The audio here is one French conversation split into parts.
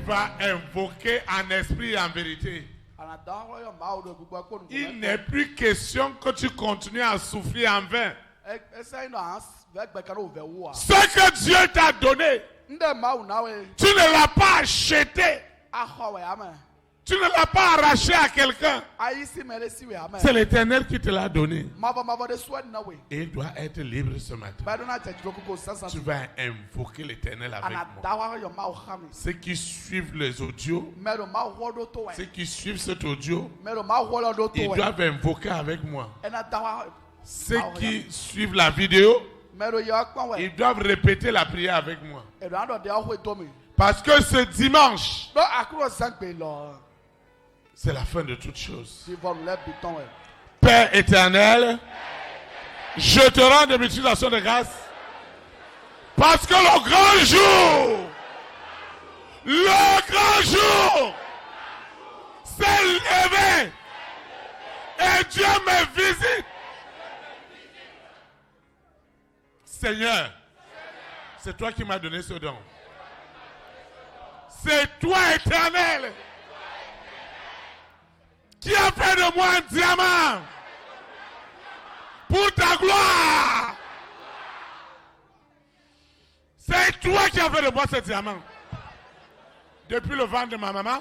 vas invoquer en esprit et en vérité. Il n'est plus question que tu continues à souffrir en vain. Ce que Dieu t'a donné, tu ne l'as pas acheté. Tu ne l'as pas arraché à quelqu'un. C'est l'Éternel qui te l'a donné. Et il doit être libre ce matin. Tu vas invoquer l'Éternel avec moi. Ceux qui suivent les audios, ceux qui suivent cet audio, ils doivent invoquer avec moi. Ceux qui suivent la vidéo, ils doivent répéter la prière avec moi. Parce que ce dimanche, c'est la fin de toutes choses. Père éternel, je te rends des multiplications de grâce. Parce que le grand jour, s'est levé. Et Dieu me visite. Seigneur, c'est toi qui m'as donné ce don. C'est toi, éternel, qui a fait de moi un diamant pour ta gloire. C'est toi qui as fait de moi ce diamant. Depuis le ventre de ma maman,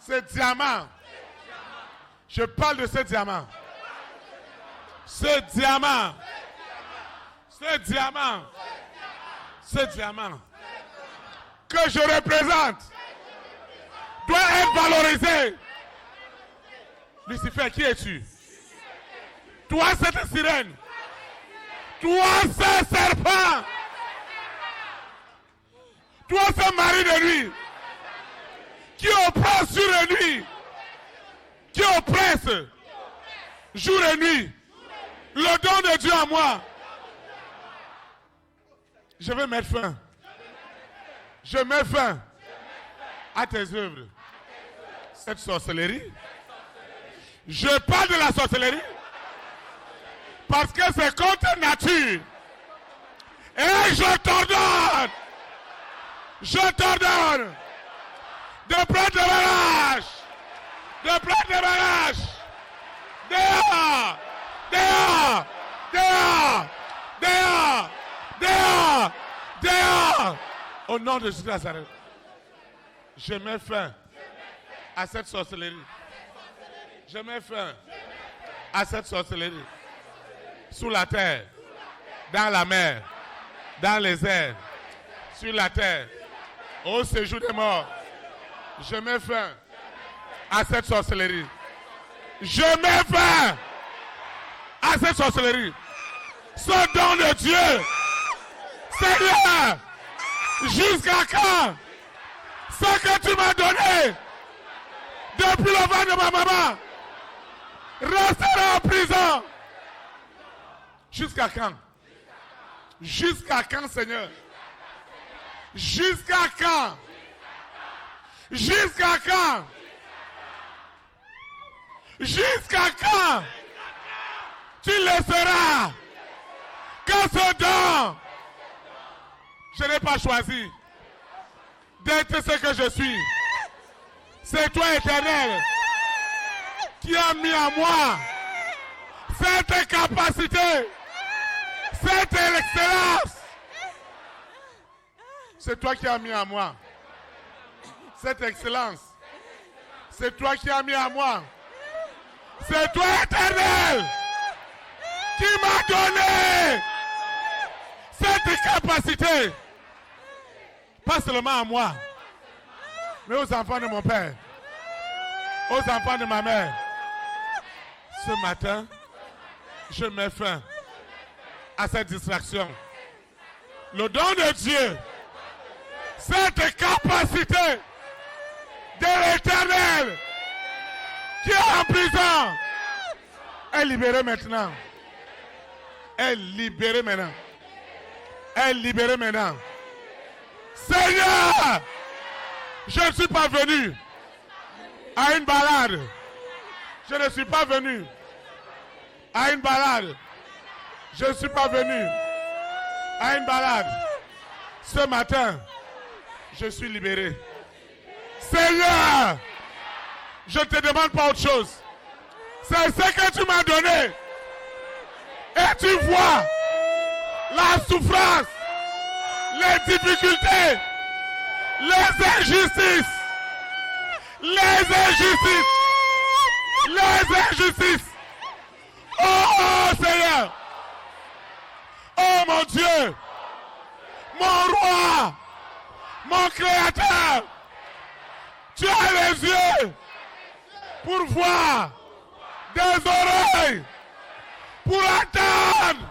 ce diamant, je parle de ce diamant. Ce diamant que je représente doit être valorisé. Lucifer, qui es-tu? Toi, cette sirène. Toi, ce serpent. Toi, ce mari de nuit. Qui oppresse jour et nuit. Qui oppresse jour et nuit. Le don de Dieu à moi. Je vais mettre fin. Je mets fin à tes œuvres. Cette sorcellerie. Je parle de la sorcellerie parce que c'est contre nature. Et je t'ordonne de prendre des barrages. Dehors. Au nom de Jésus de Nazareth, je mets fin à cette sorcellerie. Je mets fin à cette sorcellerie. Sous la terre, dans la mer, dans les airs, sur la terre, au séjour des morts. Je mets fin à cette sorcellerie. Je mets fin à cette sorcellerie. Ce don de Dieu, Seigneur, jusqu'à quand ce que tu m'as donné depuis le ventre de ma maman restera en prison? Jusqu'à quand? Jusqu'à quand, Seigneur? Jusqu'à quand? Jusqu'à quand? Jusqu'à quand tu laisseras que ce don, je n'ai pas choisi d'être ce que je suis. C'est toi, Éternel, qui a mis en moi cette capacité, cette excellence. C'est toi qui as mis en moi cette excellence. C'est toi qui as mis en moi. C'est toi, Éternel, qui m'a donné cette capacité. Pas seulement à moi, mais aux enfants de mon père, aux enfants de ma mère. Ce matin, je mets fin à cette distraction. Le don de Dieu, cette capacité de l'Éternel qui est en prison, est libérée maintenant. Est libérée maintenant. Est libérée maintenant. Seigneur, je ne suis pas venu à une balade. Je ne suis pas venu à une balade. Je ne suis pas venu à une balade. Ce matin, Je suis libéré. Seigneur, je ne te demande pas autre chose. C'est ce que tu m'as donné. Et tu vois la souffrance, les difficultés, les injustices, les injustices, les injustices. Oh Seigneur, oh mon Dieu, mon roi, mon créateur, tu as les yeux pour voir, des oreilles pour attendre.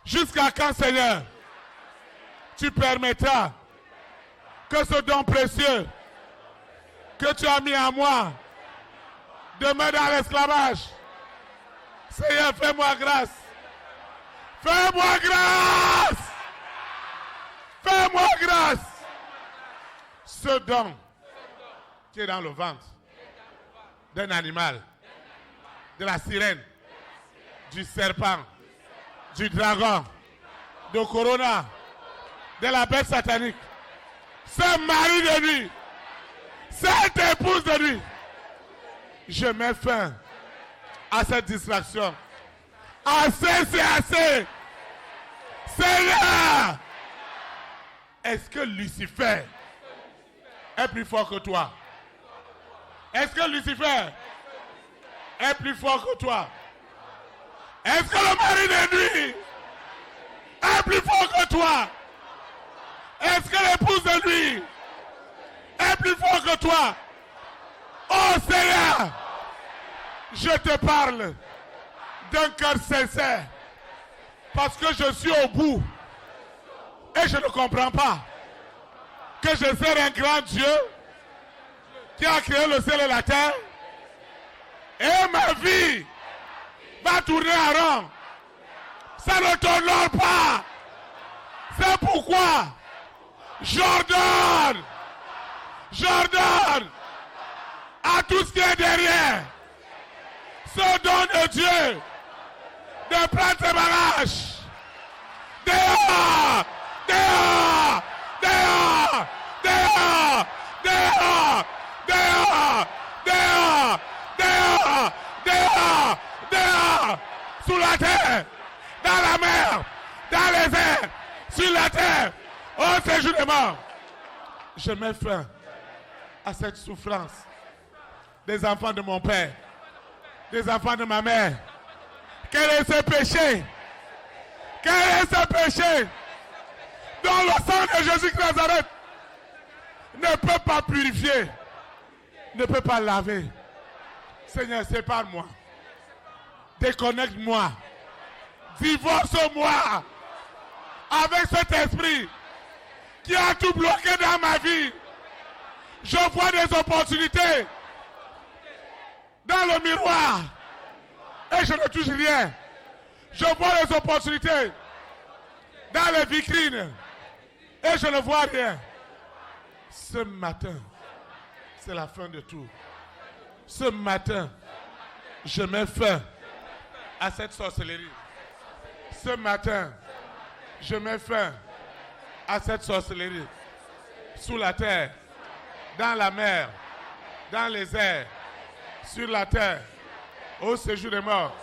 Jusqu'à quand, Seigneur, tu permettras que ce don précieux que tu as mis en moi demeure dans l'esclavage? Seigneur, fais-moi grâce. Fais-moi grâce. Fais-moi grâce. Ce don qui est dans le ventre d'un animal, de la sirène, du serpent, du dragon, de Corona, de la bête satanique, ce mari de nuit, cette épouse de nuit, je mets fin à cette distraction. Assez, c'est assez. Seigneur, est-ce que Lucifer est plus fort que toi? Est-ce que Lucifer est plus fort que toi? Est-ce que le mari de nuit est plus fort que toi? Est-ce que l'épouse de nuit est plus fort que toi? Oh Seigneur, je te parle d'un cœur sincère parce que je suis au bout et je ne comprends pas que je sers un grand Dieu qui a créé le ciel et la terre et ma vie va tourner en rond. Ça ne t'honore pas. C'est pourquoi j'ordonne à tout ce qui est derrière ce don de Dieu de prendre ses bagages. Dehors, dehors, dehors, dehors, dehors, dehors, dehors, dehors, dehors, dehors, sous la terre, dans la mer, dans les airs, sur la terre, au séjour des morts. Je mets fin à cette souffrance des enfants de mon père, des enfants de ma mère. Quel est ce péché? Quel est ce péché dont le sang de Jésus de Nazareth ne peut pas purifier, ne peut pas laver? Seigneur, sépare-moi, déconnecte-moi, divorce-moi avec cet esprit qui a tout bloqué dans ma vie. Je vois des opportunités dans le miroir et je ne touche rien. Je vois des opportunités dans les vitrines et je ne vois rien. Ce matin, c'est la fin de tout. Ce matin, je mets fin à cette sorcellerie. Ce matin, je mets fin à cette sorcellerie. Sous la terre, dans la mer, dans les airs, sur la terre, au séjour des morts,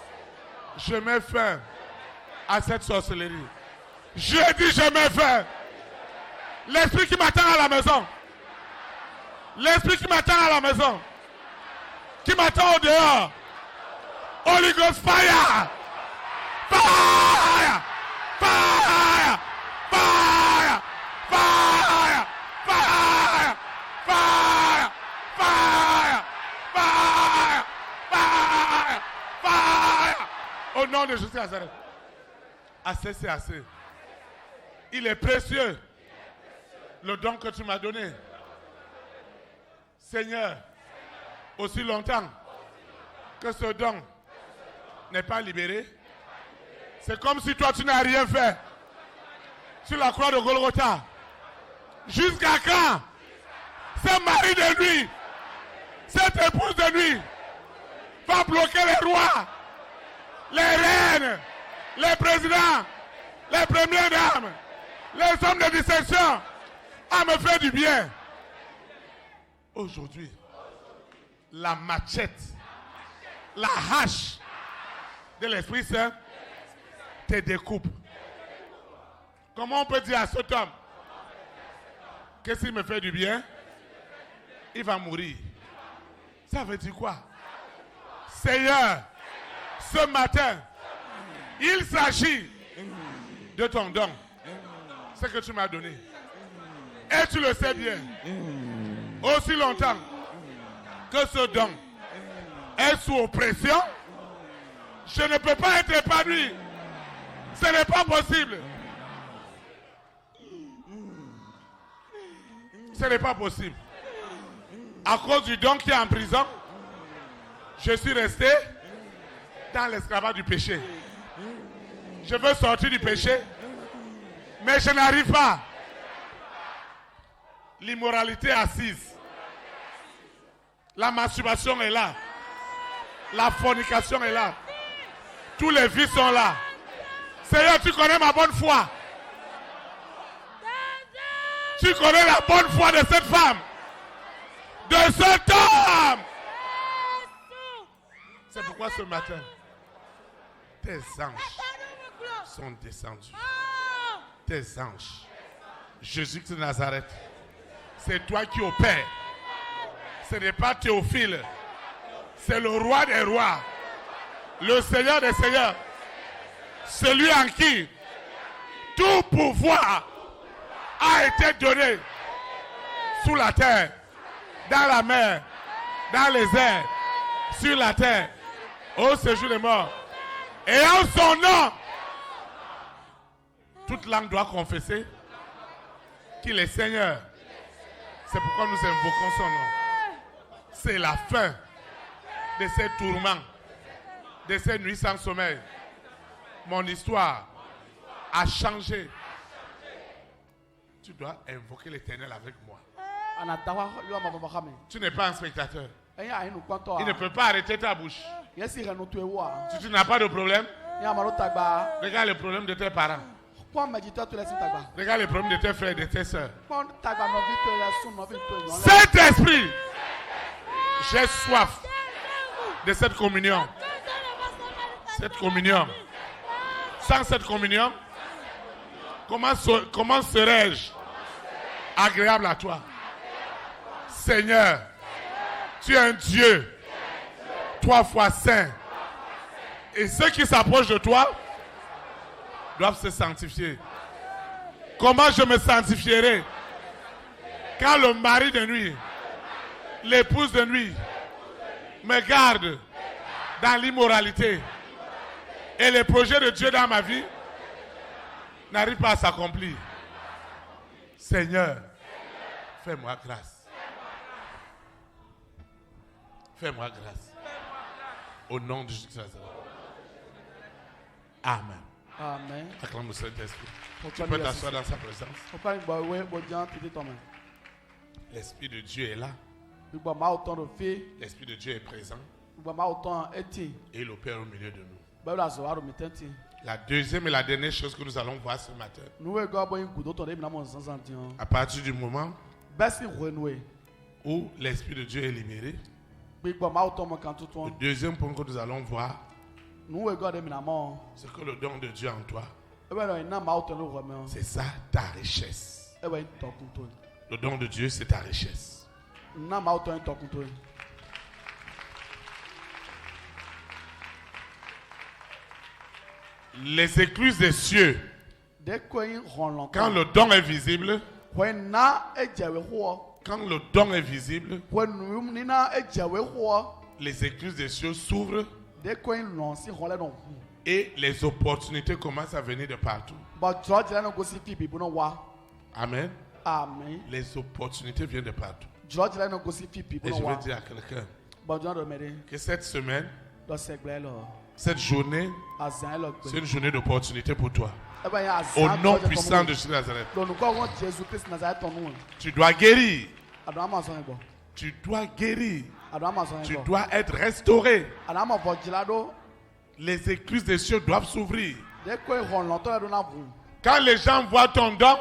je mets fin à cette sorcellerie. Je dis je mets fin. L'esprit qui m'attend à la maison, l'esprit qui m'attend à la maison, qui m'attend au dehors, Holy Ghost fire! Fire! Fire! Fire! Fire! Fire! Fire! Fire! Fire! Fire! Fire! Au nom de Jésus de Nazareth. Assez, c'est assez. Il est précieux, le don que tu m'as donné. Seigneur, aussi longtemps que ce don n'est pas libéré, c'est comme si toi tu n'as rien fait sur la croix de Golgotha. Jusqu'à quand ce mari de nuit, cette épouse de nuit va bloquer les rois, les reines, les présidents, les premières dames, les hommes de distinction, à me faire du bien. Aujourd'hui, la machette, la hache de l'Esprit Saint te découpe. Comment on peut dire à cet homme que s'il me fait du bien, il va mourir? Ça veut dire quoi? Seigneur, ce matin, il s'agit de ton don, ce que tu m'as donné. Et tu le sais bien. Aussi longtemps que ce don est sous oppression, je ne peux pas être épanoui. Ce n'est pas possible. Ce n'est pas possible. À cause du don qui est en prison, je suis resté dans l'esclavage du péché. Je veux sortir du péché, mais je n'arrive pas. L'immoralité assise. La masturbation est là. La fornication est là. Tous les vices sont là. Seigneur, tu connais ma bonne foi. Tu connais la bonne foi de cette femme. De cet homme. C'est pourquoi ce matin, tes anges sont descendus. Tes anges. Jésus de Nazareth. C'est toi qui opères. Ce n'est pas Théophile. C'est le roi des rois. Le Seigneur des seigneurs. Celui en qui tout pouvoir a été donné sous la terre, dans la mer, dans les airs, sur la terre, au séjour des morts. Et en son nom, toute langue doit confesser qu'il est Seigneur. C'est pourquoi nous invoquons son nom. C'est la fin de ces tourments, de ces nuits sans sommeil. Mon histoire a changé. Tu dois invoquer l'Éternel avec moi. Tu n'es pas un spectateur. Il ne peut pas arrêter ta bouche. Si tu n'as pas de problème, regarde le problème de tes parents. Regarde les problèmes de tes frères et de tes soeurs. Cet esprit, j'ai soif de cette communion. Cette communion. Sans cette communion, comment serais-je agréable à toi? Seigneur, tu es un Dieu 3 fois saint. Et ceux qui s'approchent de toi doivent se sanctifier. Comment je me sanctifierai quand le mari de nuit, l'épouse de nuit me garde dans l'immoralité et les projets de Dieu dans ma vie n'arrivent pas à s'accomplir? Seigneur, fais-moi grâce. Fais-moi grâce. Au nom de Jésus. Amen. Amen. Acclame le Saint-Esprit. Tu peux t'asseoir dans sa présence. L'Esprit de Dieu est là. L'Esprit de Dieu est présent. Et il opère au milieu de nous. La deuxième et la dernière chose que nous allons voir ce matin, à partir du moment où l'Esprit de Dieu est libéré, le deuxième point que nous allons voir, c'est que le don de Dieu en toi, c'est ça ta richesse. Le don de Dieu, c'est ta richesse. Les écluses des cieux, quand le don est visible, les écluses des cieux s'ouvrent et les opportunités commencent à venir de partout. Amen. Amen. Les opportunités viennent de partout. Et je veux dire à quelqu'un que cette semaine, cette journée, c'est une journée d'opportunité pour toi. Au nom puissant de Jésus de Nazareth. Tu dois guérir. Tu dois guérir. Tu dois être restauré. Les écluses des cieux doivent s'ouvrir. Quand les gens voient ton don,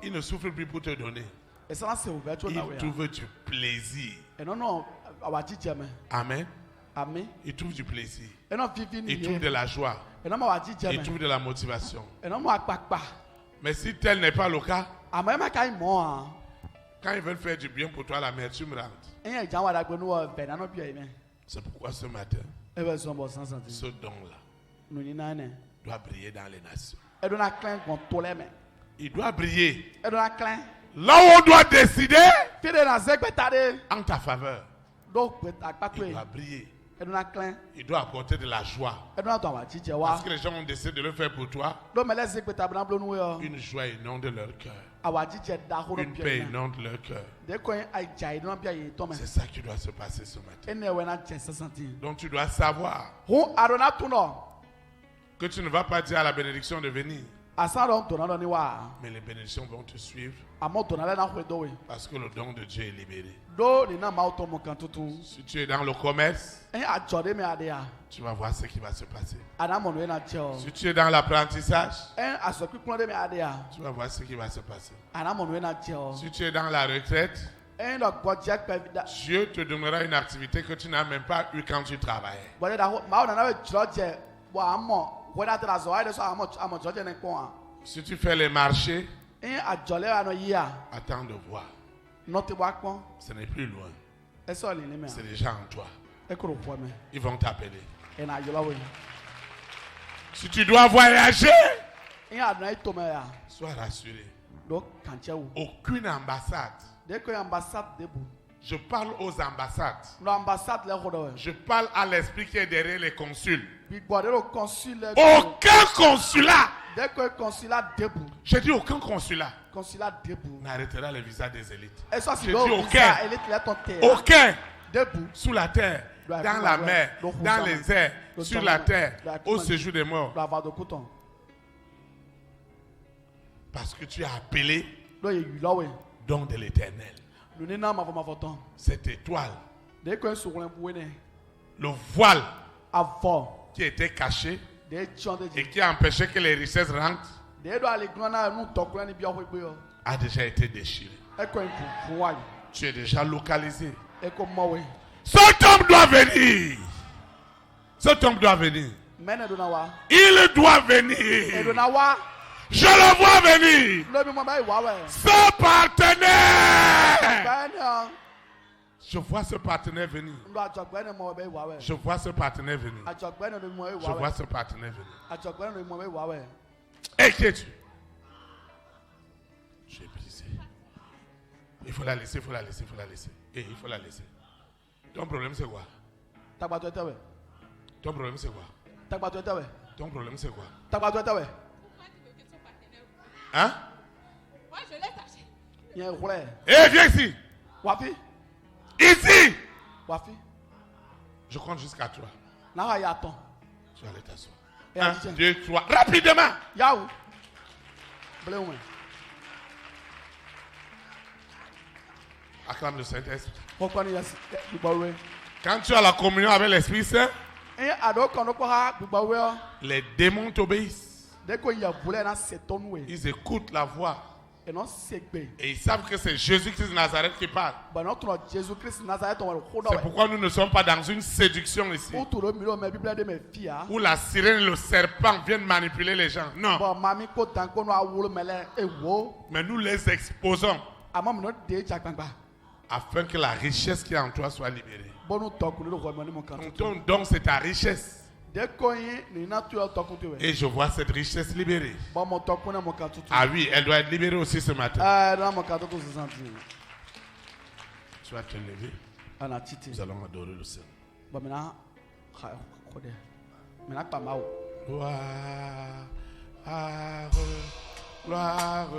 Il ne souffre plus pour te donner. Il trouve du plaisir. Amen. Il trouve du plaisir. Il trouve de la joie. Il trouve de la motivation. Mais si tel n'est pas le cas, quand ils veulent faire du bien pour toi, l'amertume rentre. C'est pourquoi ce matin, ce don-là doit briller dans les nations. Il doit briller. Là où on doit décider en ta faveur, il doit briller. Il doit apporter de la joie. Parce que les gens ont décidé de le faire pour toi. Une joie inonde leur cœur. Une paix inonde leur cœur. C'est ça qui doit se passer ce matin. Donc tu dois savoir que tu ne vas pas dire à la bénédiction de venir. Mais les bénédictions vont te suivre. Parce que le don de Dieu est libéré. Si tu es dans le commerce, tu vas voir ce qui va se passer. Si tu es dans l'apprentissage, tu vas voir ce qui va se passer. Si tu es dans la retraite, Dieu te donnera une activité que tu n'as même pas eu quand tu travaillais. Si tu fais les marchés, attends de voir. Ce n'est plus loin. C'est déjà en toi. Ils vont t'appeler. Si tu dois voyager, sois rassuré. Aucune ambassade. Je parle aux ambassades. Je parle à l'esprit qui est derrière les consuls. Aucun consulat. J'ai dit aucun consulat n'arrêtera les visas des élites. J'ai dit aucun. Sous la terre, dans la mer, dans les airs, sur la terre, au séjour des morts. Parce que tu es appelé don de l'Éternel. Cette étoile, le voile qui était caché et qui a empêché que les richesses rentrent, a déjà été déchiré. Tu es déjà localisé. Cet homme doit venir. Cet homme doit venir. Il doit venir. Je le vois venir. Ce partenaire. Je vois ce partenaire venir. Je vois ce partenaire venir. Je vois ce partenaire venir. Et qui es-tu? J'ai brisé. Il faut la laisser, il faut la laisser, il faut la laisser. Et il faut la laisser. Ton problème c'est quoi? Ton problème c'est quoi? Ton problème c'est quoi? Hein? Moi je l'ai caché. Eh, viens ici. Ici. Je compte jusqu'à 3. Tu vas aller t'asseoir. 1, 2, 3. Rapidement. Acclame le Saint-Esprit. Quand tu as la communion avec l'Esprit Saint, les démons t'obéissent. Ils écoutent la voix. Et ils savent que c'est Jésus-Christ de Nazareth qui parle. C'est pourquoi nous ne sommes pas dans une séduction ici, où la sirène et le serpent viennent manipuler les gens. Non. Mais nous les exposons afin que la richesse qui est en toi soit libérée. Ton don, c'est ta richesse. Et je vois cette richesse libérée. Ah oui, elle doit être libérée aussi ce matin. Tu vas te lever. Nous allons adorer le Seigneur. Gloire, gloire,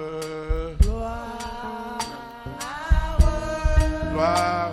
gloire,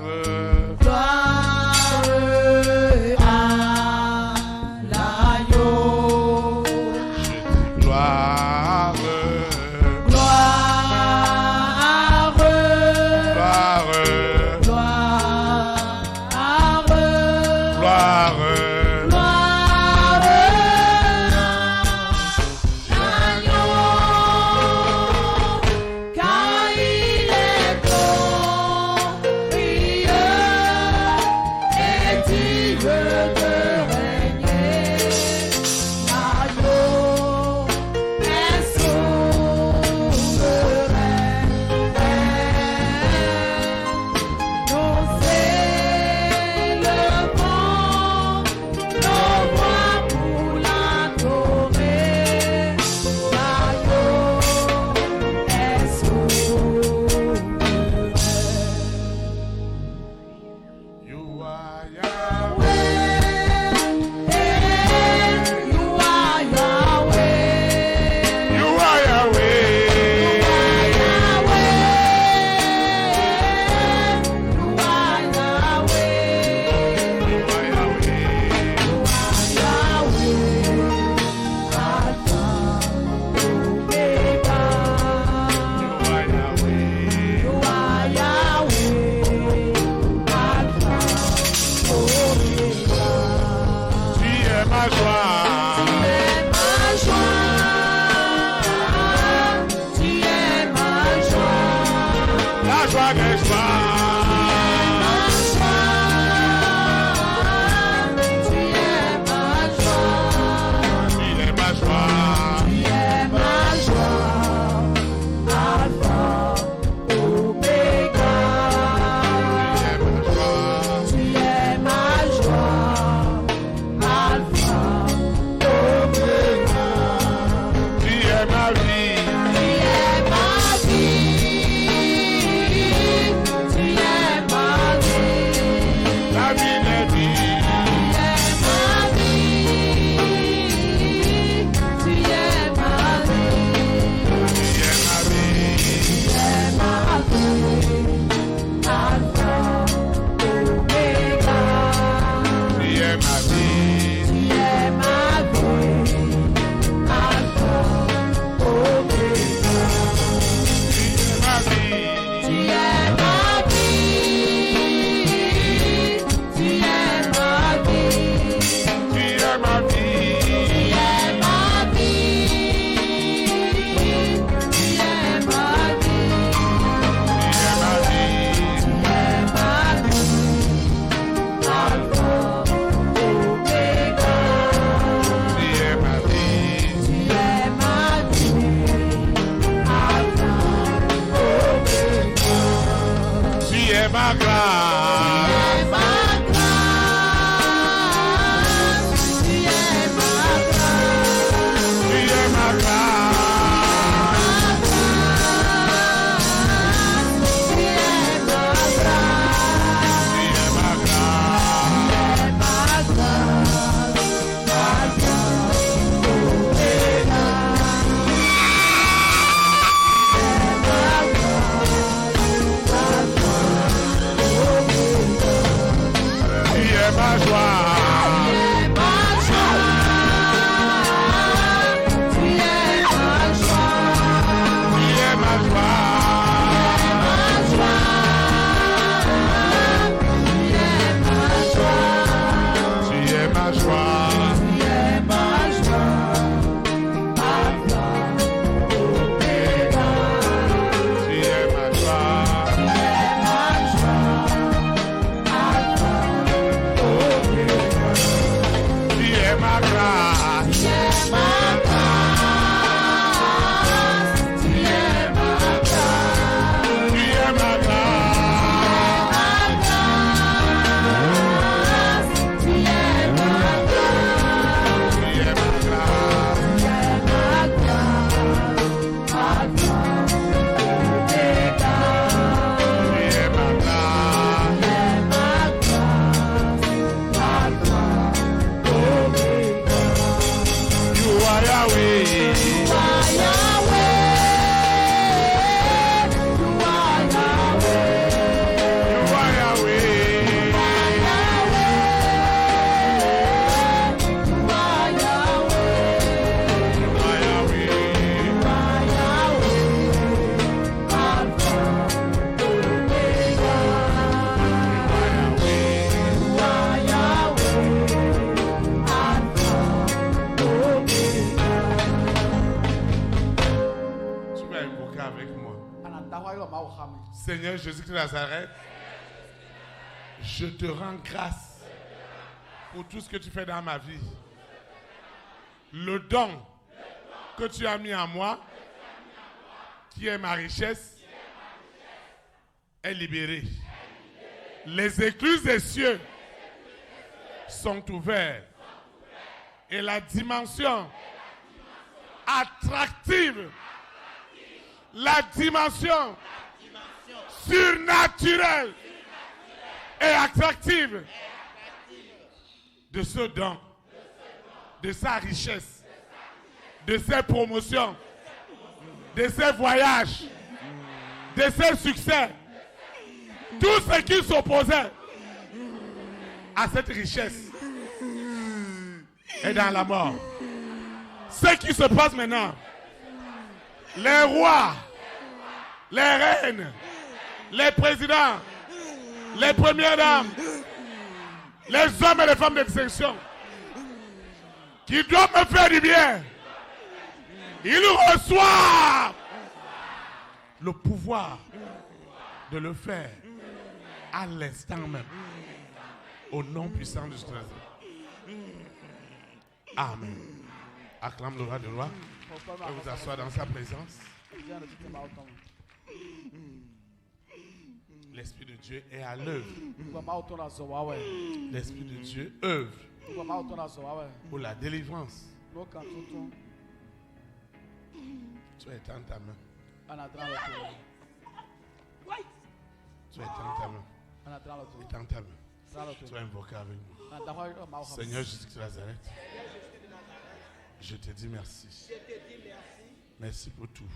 are Yahweh. You are Yahweh. Seigneur Jésus de Nazareth, je te rends grâce pour tout ce que tu fais dans ma vie. Le don que tu as mis en moi, qui est ma richesse, est libéré. Les écluses des cieux sont ouvertes. Et la dimension attractive, la dimension surnaturelle et attractive de ce don, de sa richesse, de ses promotions, de ses voyages, de ses succès, tout ce qui s'opposait à cette richesse est dans la mort. Ce qui se passe maintenant, les rois, les reines, les présidents, les premières dames, les hommes et les femmes de distinction qui doivent me faire du bien, ils reçoivent le pouvoir de le faire à l'instant même, au nom puissant de Jésus. Amen. Acclame le roi de roi et vous asseoir dans sa présence. L'Esprit de Dieu est à l'œuvre. L'Esprit de Dieu œuvre pour la délivrance. Tu vas étendre ta main. Tu vas étendre ta main. Étends ta main. Tu vas invoquer avec nous. Seigneur Jésus de Nazareth, je te dis merci. Merci pour tout.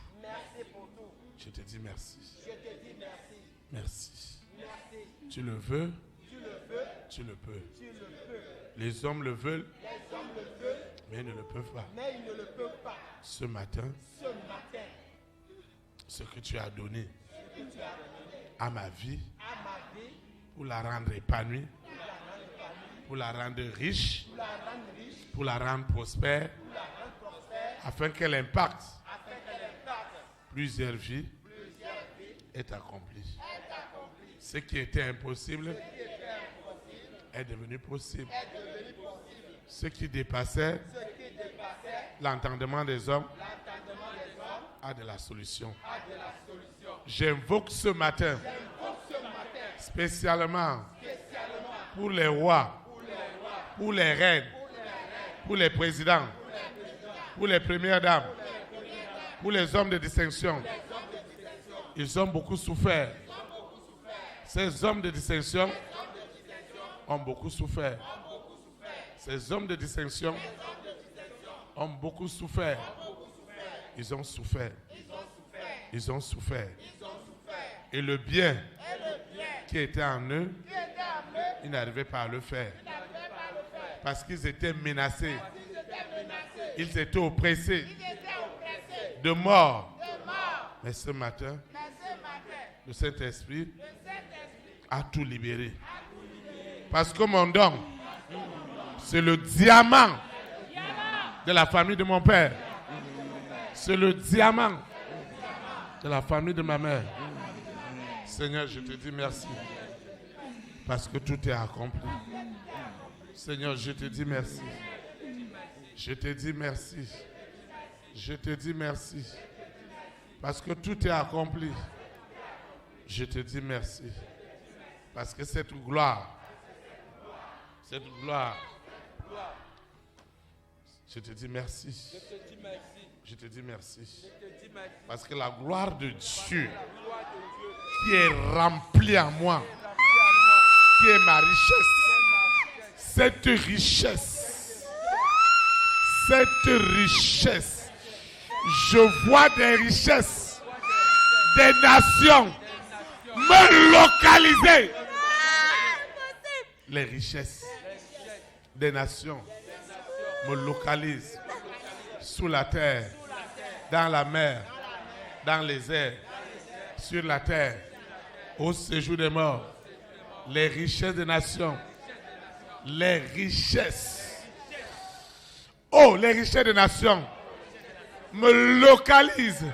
Je te dis merci. Merci. Tu le veux, tu le peux. Les hommes le veulent, mais ils ne le peuvent pas. Ce matin, ce que tu as donné à ma vie, pour la rendre épanouie, pour la rendre riche, pour la rendre prospère, afin qu'elle impacte plusieurs vies, est accompli. Ce qui était impossible est devenu possible. Ce qui dépassait l'entendement des hommes a de la solution. J'invoque ce matin spécialement pour les rois, pour les reines, pour les présidents, pour les premières dames, pour les hommes de distinction. Ils ont beaucoup souffert. Ces hommes de distinction ont beaucoup souffert. Ces hommes de distinction ont beaucoup souffert. Ils ont souffert. Ils ont souffert. Et le bien qui était en eux, ils n'arrivaient pas à le faire. Parce qu'ils étaient menacés. Ils étaient oppressés de mort. Mais ce matin, le Saint-Esprit a tout libéré. Parce que mon don, c'est le diamant de la famille de mon père. C'est le diamant de la famille de ma mère. Seigneur, je te dis merci. Parce que tout est accompli. Seigneur, je te dis merci. Je te dis merci. Je te dis merci. Parce que tout est accompli. Je te dis merci. Parce que cette gloire, je te dis merci. Je te dis merci. Parce que la gloire de Dieu qui est remplie en moi, qui est ma richesse, cette richesse, cette richesse. Je vois des richesses des nations me localiser. Les richesses des nations me localisent sous la terre, dans la mer, dans les airs, sur la terre, au séjour des morts. Les richesses des nations, les richesses. Oh, les richesses des nations me localisent.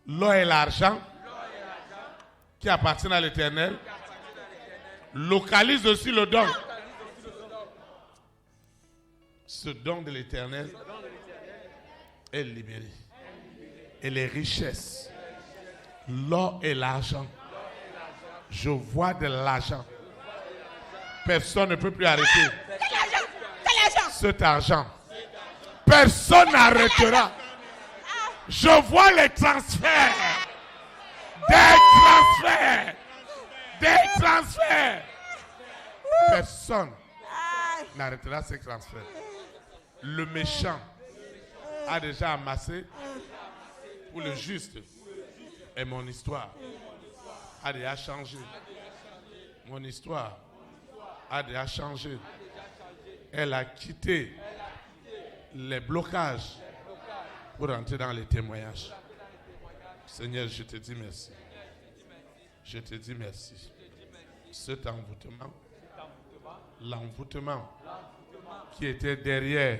L'or et l'argent qui appartiennent à l'Éternel localisent aussi le don. Ce don de l'Éternel est libéré. Et les richesses, l'or et l'argent, je vois de l'argent. Personne ne peut plus arrêter cet argent. Personne n'arrêtera. Je vois les transferts. Des transferts. Personne n'arrêtera ces transferts. Le méchant a déjà amassé pour le juste. Et mon histoire a déjà changé. Mon histoire a déjà changé. Elle a quitté les blocages pour entrer dans les témoignages. Seigneur, je te dis merci. Je te dis merci. Cet envoûtement, l'envoûtement qui était derrière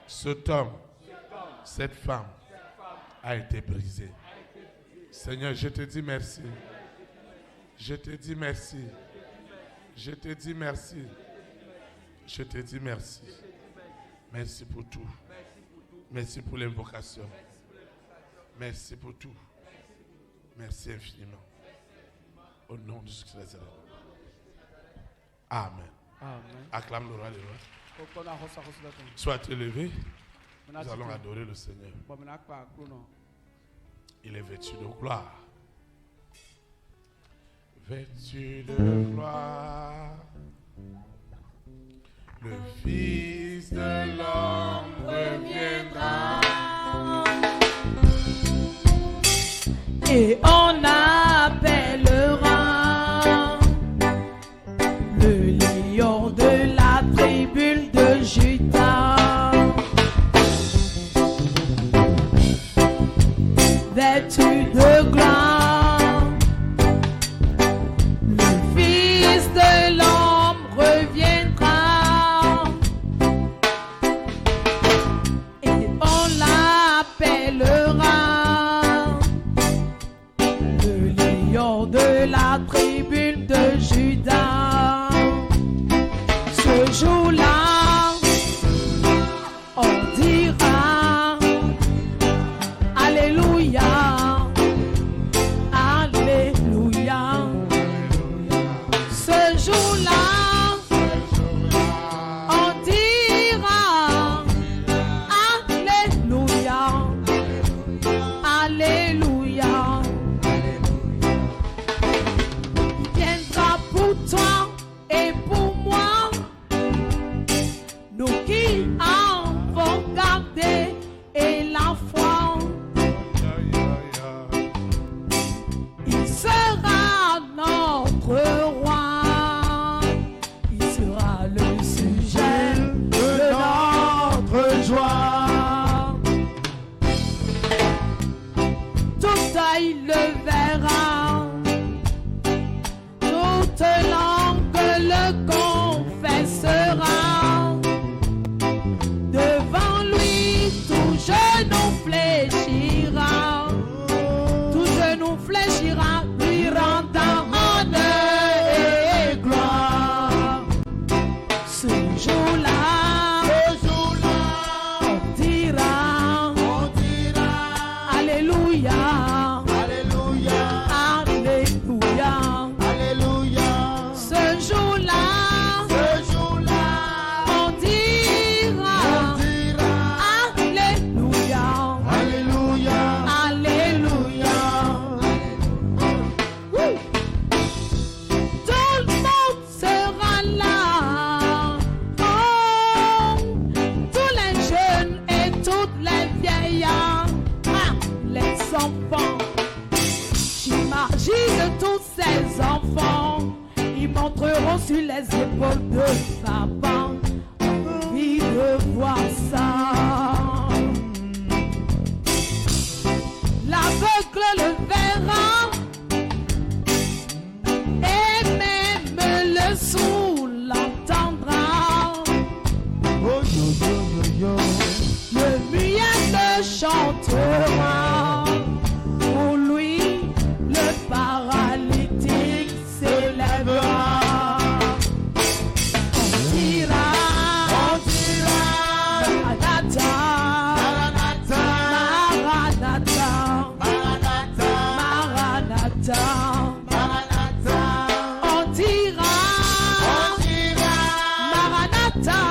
cet homme, cette femme, a été brisé. Seigneur, je te dis merci. Je te dis merci. Je te dis merci. Je te dis merci. Merci pour tout. Merci pour l'invocation. Merci pour tout. Merci infiniment. Au nom de Jésus-Christ. Amen. Amen. Acclame le roi des rois. Sois élevé. Nous allons adorer le Seigneur. Il est vêtu de gloire. Vêtu de gloire. Le Fils de l'homme reviendra. Et on appellera le lion de la tribu de Juda, vêtu de gloire, le Fils de l'homme reviendra, et on l'appellera enfants. J'imagine tous ces enfants, ils monteront sur les épaules de papa. Envie de voir ça. L'aveugle le verra, et même le sourd l'entendra. Le muet le chantera. Pour lui, le paralytique s'élèvera. On dira, Maranatha, Maranatha, Maranatha. On dira, Maranatha,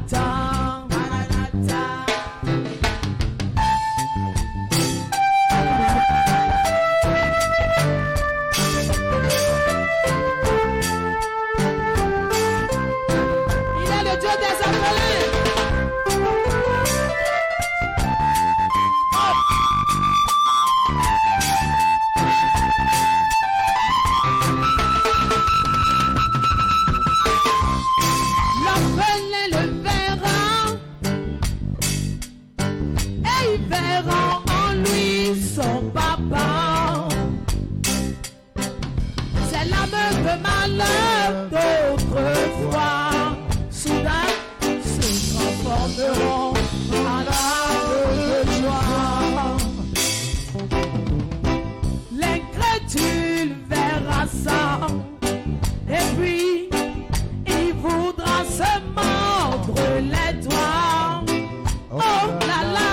Maranatha. Il est le Dieu des appelés. L'orphelin le verra, et il verra en lui son papa. C'est l'aveugle malheur d'autrefois. Soudain se transformeront en âme de joie. L'incrédule verra ça, et puis il voudra se mordre les doigts. Oh là là,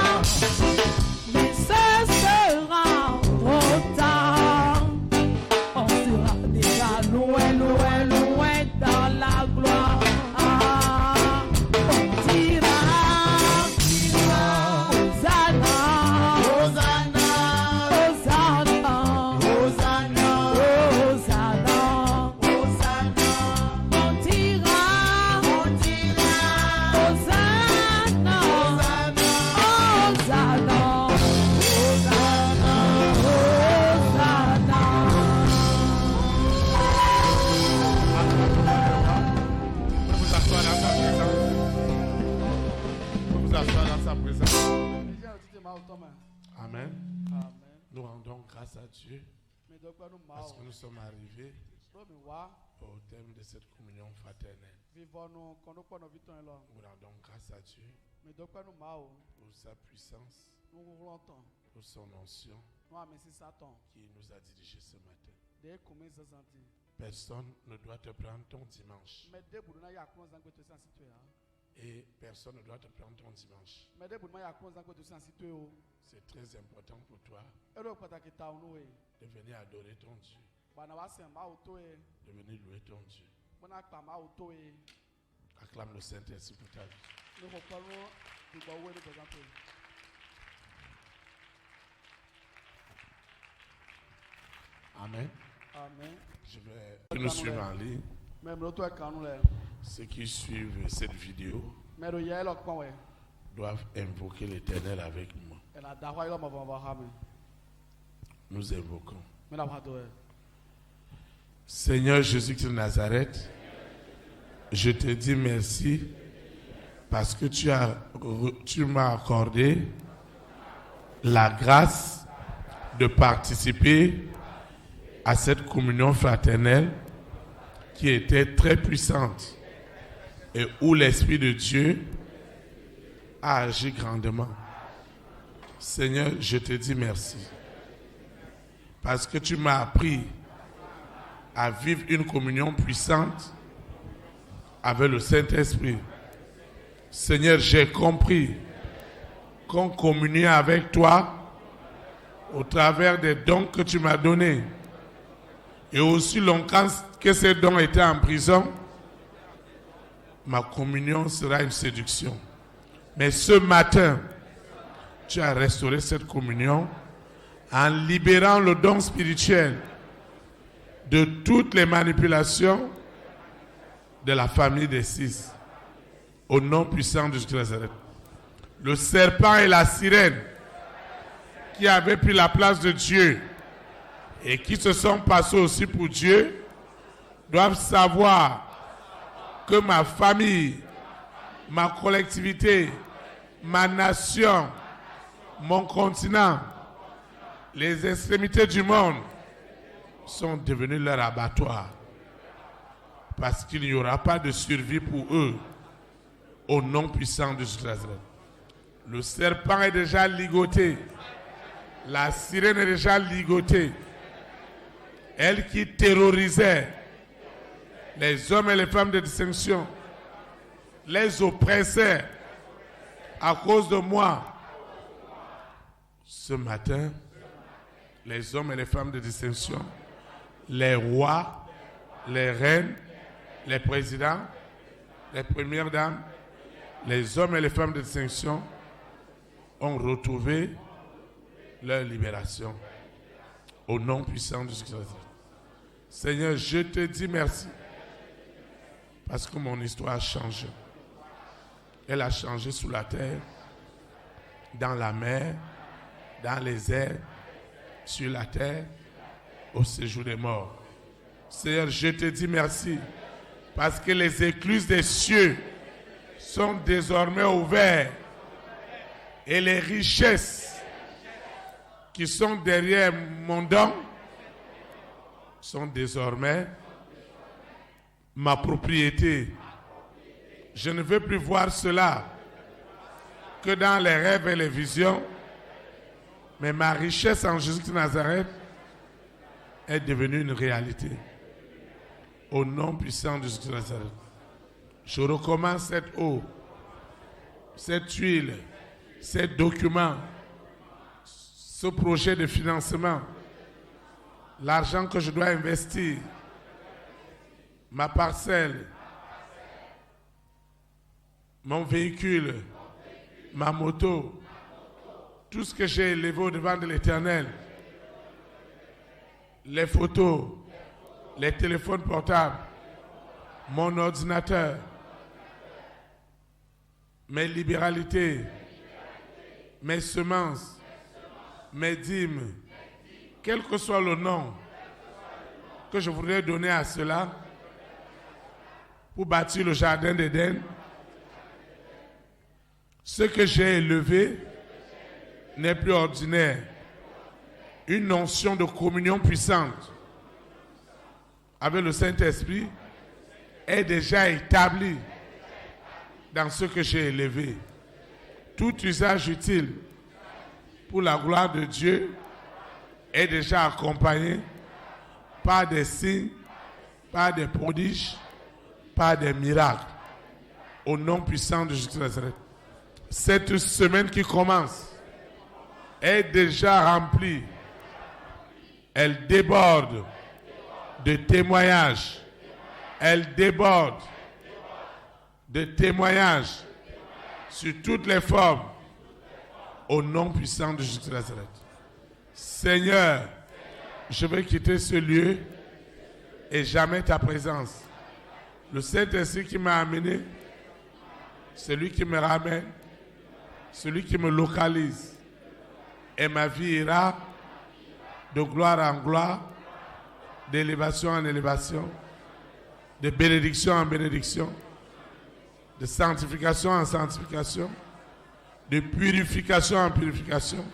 mais ce sera trop tard. On sera déjà loin, loin, loin dans la gloire. On dira, Hosanna, Hosanna, Hosanna, Hosanna, Hosanna. On dira, Hosanna, Hosanna, Hosanna. Vous asseoir dans sa présence. Vous asseoir dans sa présence. Amen. Nous rendons grâce à Dieu parce que nous sommes arrivés au thème de cette communion fraternelle. Nous rendons grâce à Dieu pour sa puissance, pour son onction qui nous a dirigés ce matin. Personne ne doit te prendre ton dimanche. Et personne ne doit te prendre ton dimanche. C'est très important pour toi de venir adorer ton Dieu, de venir louer ton Dieu. Acclame le Saint-Esprit pour ta vie. Amen. Je vais nous suivre en ligne. Ceux qui suivent cette vidéo doivent invoquer l'Éternel avec moi. Nous invoquons. Seigneur Jésus-Christ de Nazareth, je te dis merci parce que tu m'as accordé la grâce de participer à cette communion fraternelle qui était très puissante et où l'Esprit de Dieu a agi grandement. Seigneur, je te dis merci parce que tu m'as appris à vivre une communion puissante avec le Saint-Esprit. Seigneur, j'ai compris qu'on communiait avec toi au travers des dons que tu m'as donnés. Et aussi longtemps que ces dons étaient en prison, ma communion sera une séduction. Mais ce matin, tu as restauré cette communion en libérant le don spirituel de toutes les manipulations de la famille des six. Au nom puissant de Jésus de Nazareth. Le serpent et la sirène qui avaient pris la place de Dieu et qui se sont passés aussi pour Dieu doivent savoir que ma famille, ma collectivité, ma nation, mon continent, les extrémités du monde sont devenus leur abattoir. Parce qu'il n'y aura pas de survie pour eux au nom puissant de Jésus de Nazareth. Le serpent est déjà ligoté. La sirène est déjà ligotée. Elle qui terrorisait les hommes et les femmes de distinction, les oppressait à cause de moi. Ce matin, les hommes et les femmes de distinction, les rois, les reines, les présidents, les premières dames, les hommes et les femmes de distinction ont retrouvé leur libération au nom puissant de Jésus. Seigneur, je te dis merci parce que mon histoire a changé. Elle a changé sous la terre, dans la mer, dans les airs, sur la terre, au séjour des morts. Seigneur, je te dis merci parce que les écluses des cieux sont désormais ouvertes et les richesses qui sont derrière mon don sont désormais ma propriété. Je ne veux plus voir cela que dans les rêves et les visions, mais ma richesse en Jésus de Nazareth est devenue une réalité. Au nom puissant de Jésus de Nazareth, je recommence cette eau, cette huile, ces documents, ce projet de financement, l'argent que je dois investir, ma parcelle, mon véhicule, ma moto, tout ce que j'ai élevé au devant de l'Éternel, les photos, les téléphones portables, mon ordinateur, mes libéralités, mes semences, mes dîmes, quel que soit le nom que je voudrais donner à cela pour bâtir le jardin d'Éden, ce que j'ai élevé n'est plus ordinaire. Une notion de communion puissante avec le Saint-Esprit est déjà établie dans ce que j'ai élevé. Tout usage utile pour la gloire de Dieu est déjà accompagné par des signes, par des prodiges, par des miracles. Au nom puissant de Jésus de Nazareth. Cette semaine qui commence est déjà remplie. Elle déborde de témoignages. Elle déborde de témoignages sur toutes les formes. Au nom puissant de Jésus de Nazareth. Seigneur, je vais quitter ce lieu et jamais ta présence. Le Saint-Esprit qui m'a amené, celui qui me ramène, celui qui me localise. Et ma vie ira de gloire en gloire, d'élévation en élévation, de bénédiction en bénédiction, de sanctification en sanctification, de purification en purification,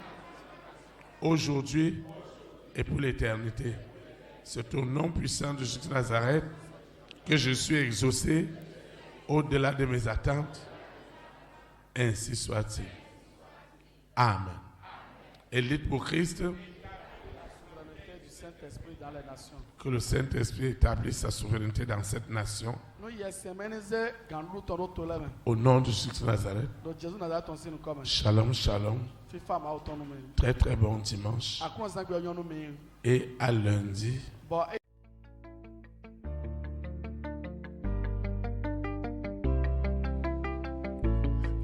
aujourd'hui et pour l'éternité. C'est au nom puissant de Jésus de Nazareth que je suis exaucé au-delà de mes attentes. Ainsi soit-il. Amen. Élite pour Christ. Que le Saint-Esprit établisse sa souveraineté dans cette nation. Au nom de Jésus de Nazareth. Shalom, shalom. Très très bon dimanche. Et à lundi.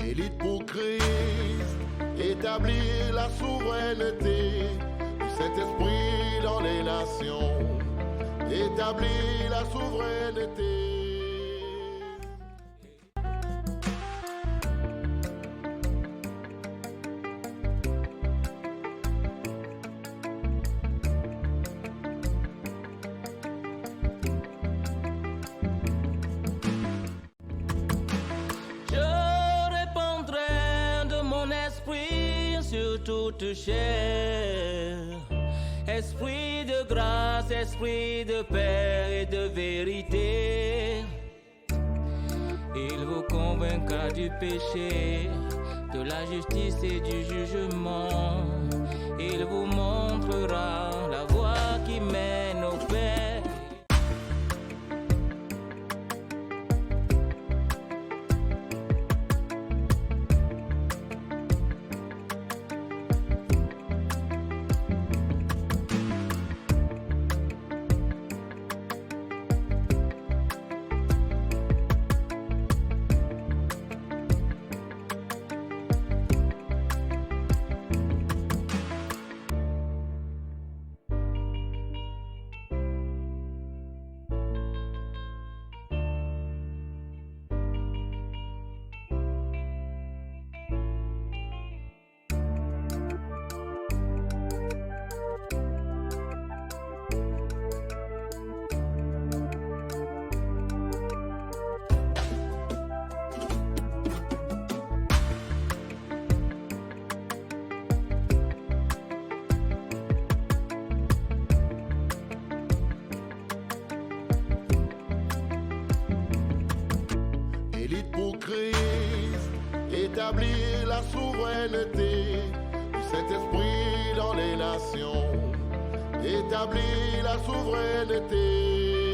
Élite pour Christ, établir la souveraineté du Saint-Esprit dans les nations. Établir la souveraineté. sur toute chair. Esprit de grâce, esprit de paix et de vérité, il vous convaincra du péché, de la justice et du jugement. Il vous montrera la voie qui mène au Père. Élite pour Christ, établir la souveraineté du Saint-Esprit dans les nations. Établir la souveraineté.